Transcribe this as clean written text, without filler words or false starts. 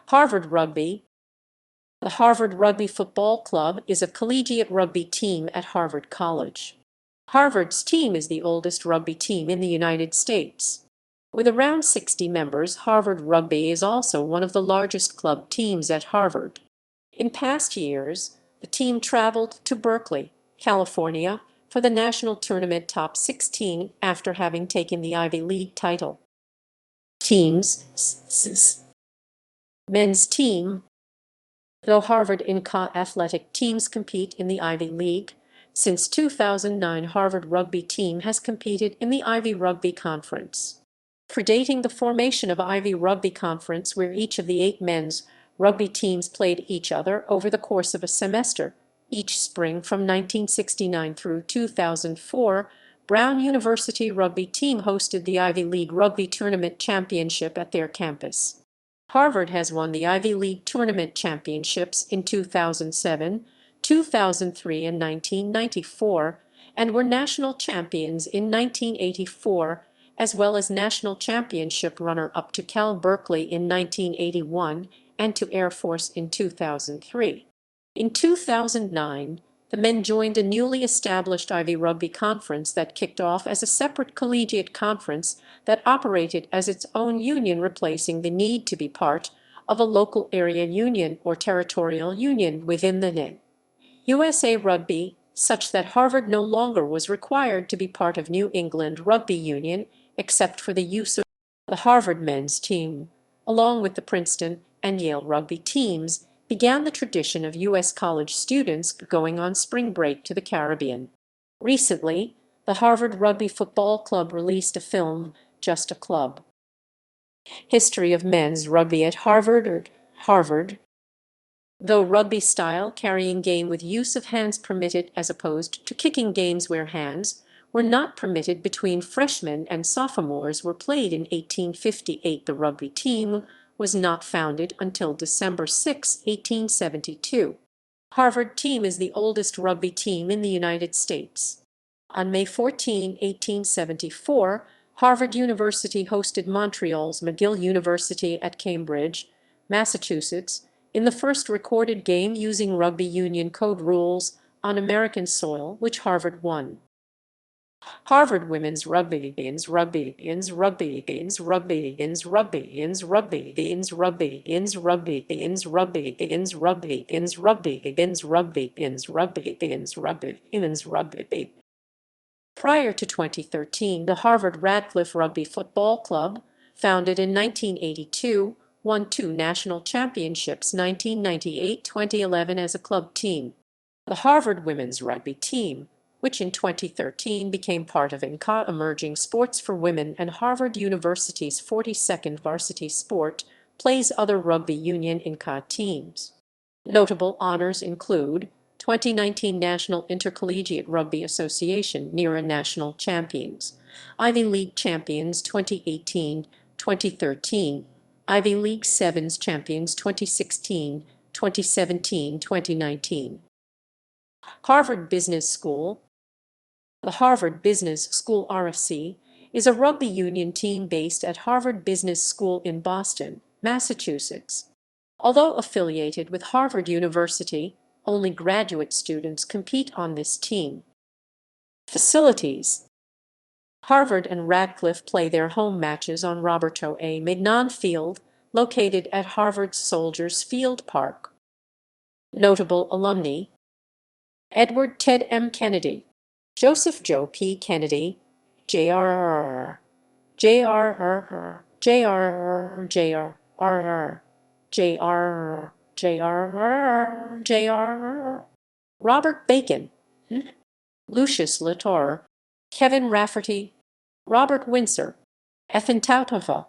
Harvard Rugby. The Harvard Rugby Football Club is a collegiate rugby team at Harvard College. Harvard's team is the oldest rugby team in the United States. With around 60 members, Harvard Rugby is also one of the largest club teams at Harvard. In past years, the team traveled to Berkeley, California, for the national tournament Top 16 after having taken the Ivy League title. Teams. Men's team. Though Harvard Inca athletic teams compete in the Ivy League, since 2009 Harvard Rugby team has competed in the Ivy Rugby Conference. Predating the formation of Ivy Rugby Conference, where each of the 8 men's rugby teams played each other over the course of a semester, each spring from 1969 through 2004, Brown University rugby team hosted the Ivy League Rugby Tournament Championship at their campus. Harvard has won the Ivy League Tournament Championships in 2007, 2003, and 1994, and were national champions in 1984, as well as national championship runner-up to Cal Berkeley in 1981 and to Air Force in 2003. In 2009, the men joined a newly established Ivy Rugby Conference that kicked off as a separate collegiate conference that operated as its own union, replacing the need to be part of a local area union or territorial union within the USA Rugby, such that Harvard no longer was required to be part of New England Rugby Union, except for the use of the Harvard men's team, along with the Princeton and Yale rugby teams, began the tradition of U.S. college students going on spring break to the Caribbean. Recently, the Harvard Rugby Football Club released a film, Just a Club. History of men's rugby at Harvard. Though rugby-style carrying game with use of hands permitted as opposed to kicking games where hands were not permitted between freshmen and sophomores were played in 1858, the rugby team was not founded until December 6, 1872. Harvard team is the oldest rugby team in the United States. On May 14, 1874, Harvard University hosted Montreal's McGill University at Cambridge, Massachusetts, in the first recorded game using rugby union code rules on American soil, which Harvard won. Harvard women's rugby begins rugby begins rugby begins rugby begins rugby begins rugby begins rugby begins rugby begins rugby begins rugby begins rugby begins rugby begins rugby begins rugby begins rugby. Prior to 2013, the Harvard Radcliffe Rugby Football Club, founded in 1982, won 2 national championships, 1998-2011 as a club team. The Harvard women's rugby team, which in 2013 became part of Inca Emerging Sports for Women and Harvard University's 42nd varsity sport, plays other rugby union Inca teams. Notable honors include 2019 National Intercollegiate Rugby Association NERA National Champions, Ivy League Champions 2018, 2013, Ivy League Sevens Champions 2016, 2017, 2019. Harvard Business School. The Harvard Business School RFC is a rugby union team based at Harvard Business School in Boston, Massachusetts. Although affiliated with Harvard University, only graduate students compete on this team. Facilities. Harvard and Radcliffe play their home matches on Roberto A. Mignon Field, located at Harvard's Soldiers Field Park. Notable alumni: Edward Ted M. Kennedy, Joseph Joe P. Kennedy, J.R.R., J.R.R., J.R.R., J.R.R., J.R.R., J.R.R., J.R.R., Robert Bacon, Lucius Latour, Kevin Rafferty, Robert Windsor, Ethan Tauthofa,